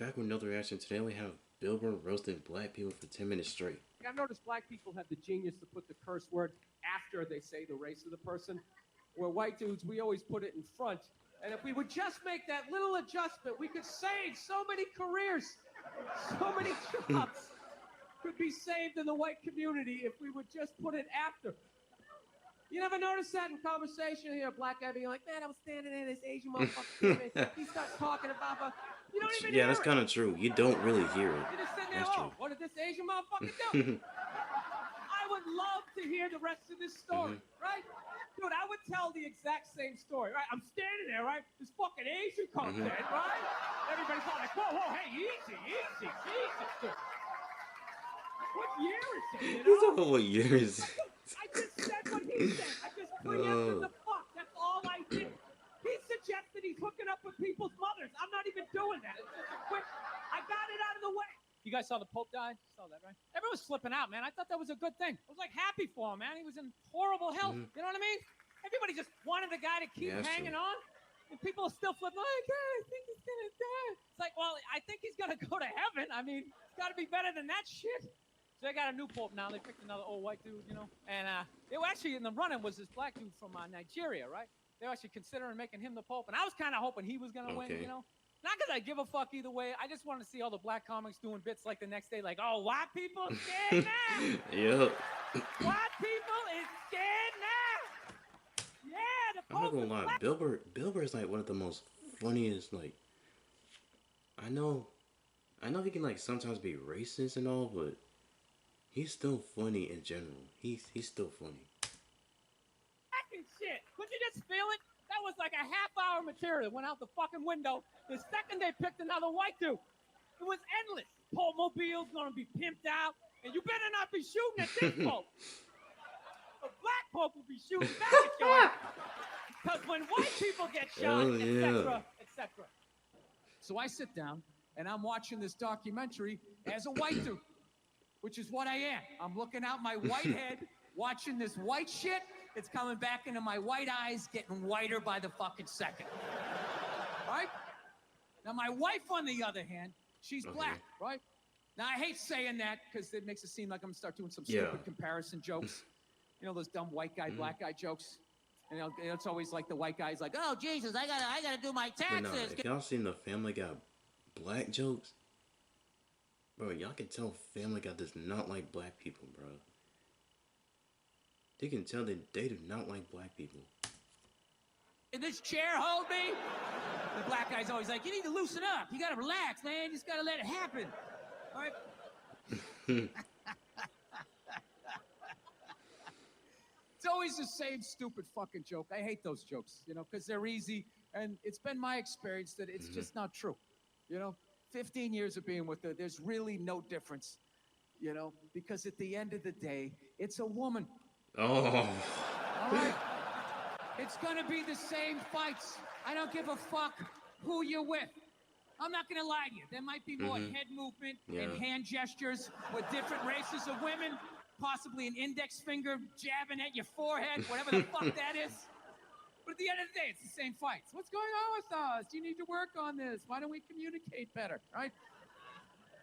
back with another reaction. Today we have Burr roasting black people for 10 minutes straight. I've noticed black people have the genius to put the curse word after they say the race of the person. Where white dudes, we always put it in front. And if we would just make that little adjustment, we could save so many careers, so many jobs could be saved in the white community if we would just put it after. You never notice that in conversation? You hear a black guy being like, man, I was standing there, this Asian motherfucker, he starts talking about, you don't even hear that's kind of true. You don't really hear it. You're just sitting there, That's true. what did this Asian motherfucker do? I would love to hear the rest of this story, right? Dude, I would tell the exact same story, right? I'm standing there, right? This fucking Asian comes in, right? Everybody's all like, whoa, hey, easy, dude. What year is it, you know? What year is it? I just said what he said. I just preempted the fuck. That's all I did. He suggested he's hooking up with people's mothers. I'm not even doing that. It's just a quick, I got it out of the way. You guys saw the Pope die? Saw that, right? Everyone was flipping out, man. I thought that was a good thing. I was like happy for him, man. He was in horrible health. You know what I mean? Everybody just wanted the guy to keep hanging on. And people are still flipping, oh, God, I think he's going to die. It's like, well, I think he's going to go to heaven. I mean, it's got to be better than that shit. So they got a new Pope now. They picked another old white dude, you know. And they were actually in the running was this black dude from Nigeria, right? They were actually considering making him the Pope. And I was kind of hoping he was going to win, you know. Not because I give a fuck either way. I just want to see all the black comics doing bits like the next day, like, oh, white people scared now. Yep. White people is scared now. Yeah, the Pope. I'm not gonna lie, Bill Burr is like one of the most funniest. Like, I know he can like sometimes be racist and all, but he's still funny in general. He's still funny. Fucking shit. Could you just feel it? That was like a half-hour material. Went out the fucking window. The second they picked another white dude, it was endless. Pope-mobile's gonna be pimped out, and you better not be shooting at this Pope. The black Pope will be shooting back at your ass. Because when white people get shot, etc., etc. So I sit down, and I'm watching this documentary as a white dude, which is what I am. I'm looking out my white head, watching this white shit. It's coming back into my white eyes, getting whiter by the fucking second. Right? Now, my wife, on the other hand, she's black, right? Now, I hate saying that because it makes it seem like I'm going to start doing some stupid comparison jokes. You know, those dumb white guy, black guy jokes? And it's always like the white guy's like, oh, Jesus, I gotta do my taxes. But if y'all seen the Family Guy black jokes, bro, y'all can tell Family Guy does not like black people, bro. You can tell that they do not like black people. In this chair hold me? The black guy's always like, you need to loosen up. You gotta relax, man. You just gotta let it happen. All right? It's always the same stupid fucking joke. I hate those jokes, you know, because they're easy. And it's been my experience that it's just not true. You know, 15 years of being with her, there's really no difference. You know, because at the end of the day, it's a woman. Oh. All right? It's gonna be the same fights. I don't give a fuck who you're with. I'm not gonna lie to you. There might be more head movement and hand gestures with different races of women. Possibly an index finger jabbing at your forehead, whatever the fuck that is. But at the end of the day, it's the same fights. What's going on with us? You need to work on this. Why don't we communicate better, right?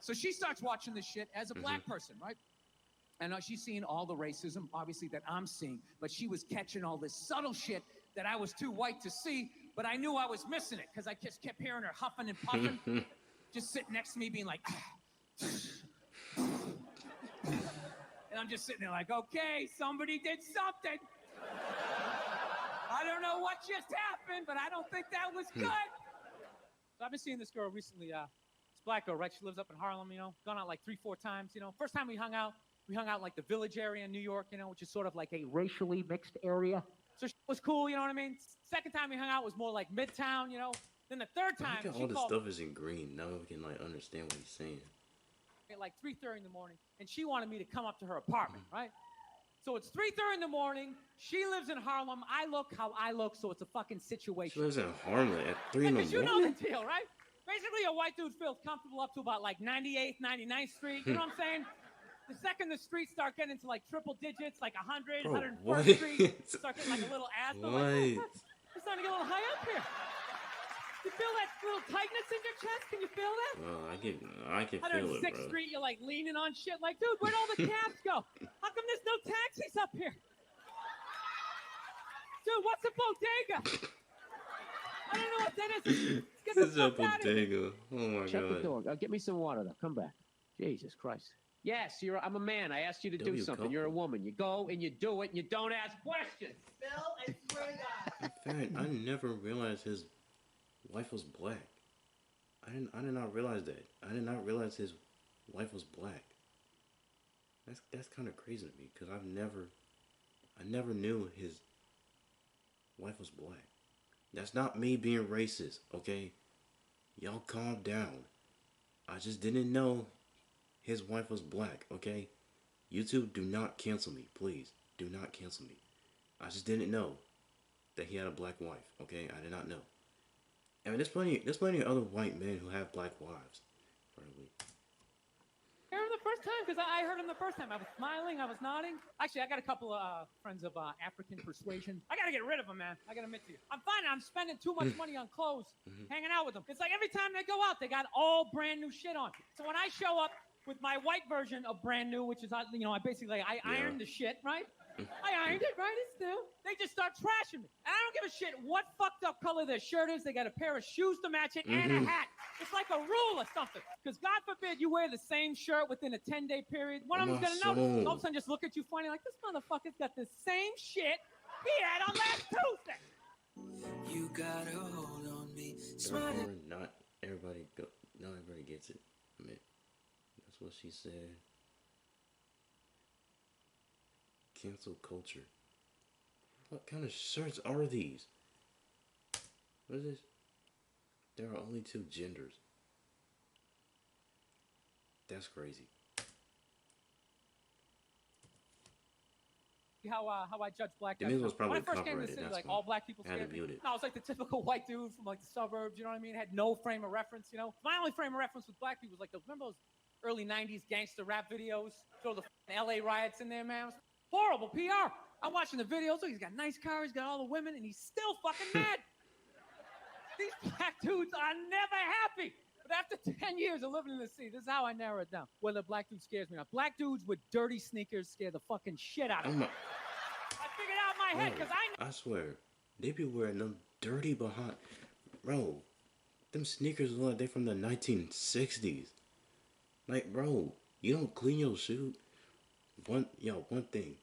So she starts watching this shit as a black person, right? And she's seeing all the racism, obviously, that I'm seeing. But she was catching all this subtle shit that I was too white to see. But I knew I was missing it because I just kept hearing her huffing and puffing. Just sitting next to me being like... And I'm just sitting there like, okay, somebody did something. I don't know what just happened, but I don't think that was good. So I've been seeing this girl recently. This black girl, right? She lives up in Harlem, you know. Gone out like 3-4 times, you know. First time we hung out in like the Village area in New York, you know, which is sort of like a racially mixed area. So she was cool, you know what I mean? Second time we hung out was more like Midtown, you know. Then the third time, all this stuff is in green. Now we can like understand what he's saying. At like 3:30 in the morning, and she wanted me to come up to her apartment, right? So it's 3:30 in the morning. She lives in Harlem. I look how I look, so it's a fucking situation. She lives in Harlem at 3 in the morning. You know the deal, right? Basically, a white dude feels comfortable up to about like 98th, 99th Street. You know what I'm saying? The second the streets start getting into like triple digits, like 100, 101st Street, start getting like a little asthma. Like, oh, it's starting to get a little high up here. You feel that little tightness in your chest? Can you feel that? I can feel it, 106th bro. Street, you're like leaning on shit. Like, dude, where'd all the cabs go? How come there's no taxis up here? Dude, what's a bodega? I don't know what that is. Get the fuck out of here. Oh my Shut god. the door. Get me some water, though. Come back. Jesus Christ. Yes, I'm a man. I asked you to do something. You're a woman. You go and you do it and you don't ask questions. Bill, I swear to God. In fact, I never realized his wife was black. I did not realize that. I did not realize his wife was black. That's kind of crazy to me because I never knew his wife was black. That's not me being racist, okay? Y'all calm down. I just didn't know his wife was black, okay? YouTube, do not cancel me, please. Do not cancel me. I just didn't know that he had a black wife, okay? I did not know. I mean, there's plenty of other white men who have black wives, probably. I heard him the first time because I heard him the first time. I was smiling, I was nodding. Actually, I got a couple of friends of African persuasion. I got to get rid of them, man. I got to admit to you. I'm finding I'm spending too much money on clothes, hanging out with them. It's like every time they go out, they got all brand new shit on. So when I show up with my white version of brand new, which is, I basically, I ironed the shit, right? I ironed it, right? It's new. They just start trashing me. And I don't give a shit what fucked up color their shirt is. They got a pair of shoes to match it and a hat. It's like a rule or something. Because God forbid you wear the same shirt within a 10-day period. One of them's going to notice. All of a sudden just look at you funny like, this motherfucker's got the same shit he had on last Tuesday. You got a hold on me. Not everybody gets it. I mean, that's what she said. Cancel culture. What kind of shirts are these? What is this? There are only two genders. That's crazy. How I judge black guys. The music was probably when I first came to the city, like all black people scared me. No, I was like the typical white dude from like the suburbs, you know what I mean? Had no frame of reference, you know? My only frame of reference with black people was like, remember those early 90s gangster rap videos? Throw the LA riots in there, man. Horrible PR. I'm watching the videos. Look, he's got nice car. He's got all the women, and he's still fucking mad. These black dudes are never happy. But after 10 years of living in the city, this is how I narrow it down. Whether a black dude scares me or not. Black dudes with dirty sneakers scare the fucking shit out of me. I figured out in my head because I swear, they be wearing them dirty behind. Bro, them sneakers look like they from the 1960s. Like, bro, you don't clean your shoes. One thing,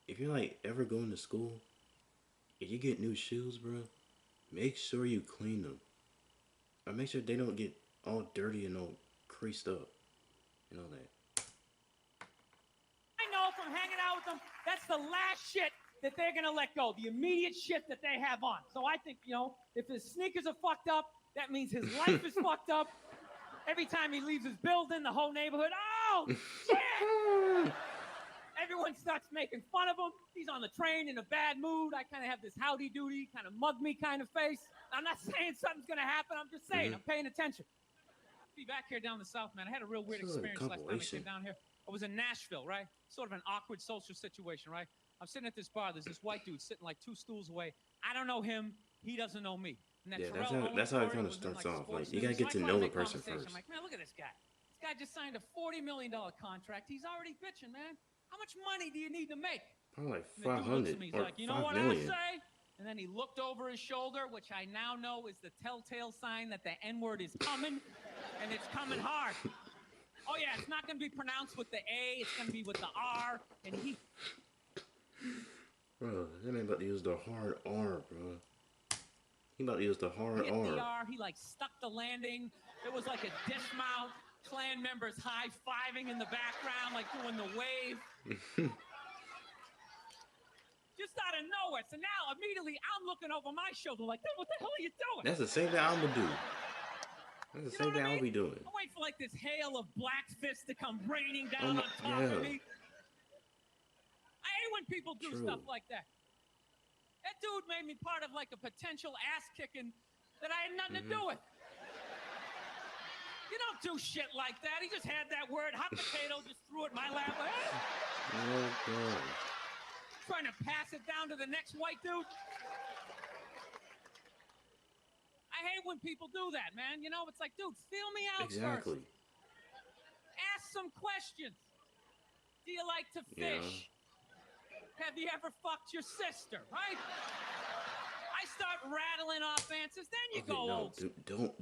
if you're like ever going to school, if you get new shoes, bro, make sure you clean them. Or make sure they don't get all dirty and all creased up and all that. I know from hanging out with them, that's the last shit that they're gonna let go. The immediate shit that they have on. So I think, if his sneakers are fucked up, that means his life is fucked up. Every time he leaves his building, the whole neighborhood, oh shit! Everyone starts making fun of him. He's on the train in a bad mood. I kind of have this howdy-doody, kind of mug-me kind of face. I'm not saying something's going to happen. I'm just saying I'm paying attention. Be back here down the south, man. I had a real weird experience last time I came down here. I was in Nashville, right? Sort of an awkward social situation, right? I'm sitting at this bar. There's this white dude sitting like 2 stools away. I don't know him. He doesn't know me. And that's how it kind of starts off. Like, you got to get to know the person first. I'm like, man, look at this guy. This guy just signed a $40 million contract. He's already bitching, man. How much money do you need to make? Probably like 500 he's or like, you know 5 what million. I say? And then he looked over his shoulder, which I now know is the telltale sign that the N-word is coming, and it's coming hard. Oh, yeah, it's not going to be pronounced with the A. It's going to be with the R. And he... Bro, that man about to use the hard R, bro. He about to use the hard hit R. The R. He, stuck the landing. It was like a dismount. Klan members high-fiving in the background, doing the wave. Just out of nowhere. So now, immediately, I'm looking over my shoulder like, what the hell are you doing? That's the same thing I'm gonna do. That's the same thing I'll be doing. I'm waiting for, this hail of black fists to come raining down on top of me. I hate when people do stuff like that. That dude made me part of, a potential ass-kicking that I had nothing to do with. You don't do shit like that. He just had that word, hot potato, just threw it in my lap. Oh, God. Trying to pass it down to the next white dude. I hate when people do that, man. You know, it's like, dude, feel me out Exactly. first. Ask some questions. Do you like to fish? Have you ever fucked your sister, right? I start rattling off answers, then you go old.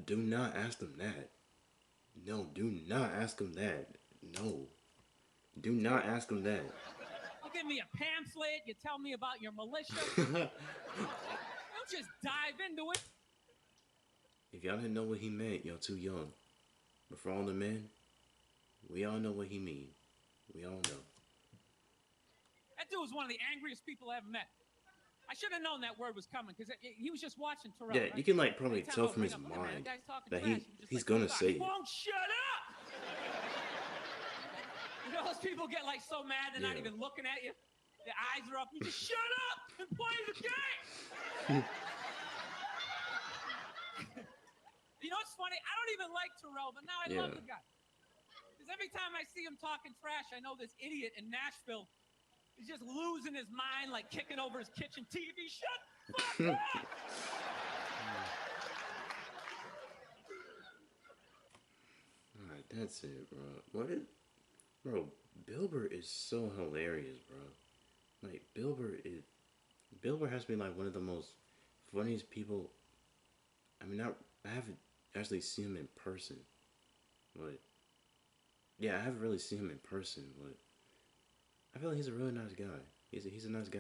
Do not ask them that. No, do not ask them that. No. Do not ask them that. You give me a pamphlet, you tell me about your militia. Don't just dive into it. If y'all didn't know what he meant, y'all too young. But for all the men, we all know what he mean. We all know. That dude was one of the angriest people I ever met. I should have known that word was coming because he was just watching Terrell. Yeah, right? you can like probably tell from his mind that he's gonna say it. He won't shut up. You know those people get like so mad they're not even looking at you. Their eyes are up. You just shut up and play the game. You know what's funny? I don't even like Terrell, but now I love the guy. Because every time I see him talking trash, I know this idiot in Nashville is just losing his mind, like kicking over his kitchen TV. Shut the fuck up! Alright, that's it, bro. Bro, Bill Burr is so hilarious, bro. Like, Bill Burr has been like one of the most funniest people. I mean, I haven't actually seen him in person, but yeah, I haven't really seen him in person, but I feel like he's a really nice guy. He's a nice guy.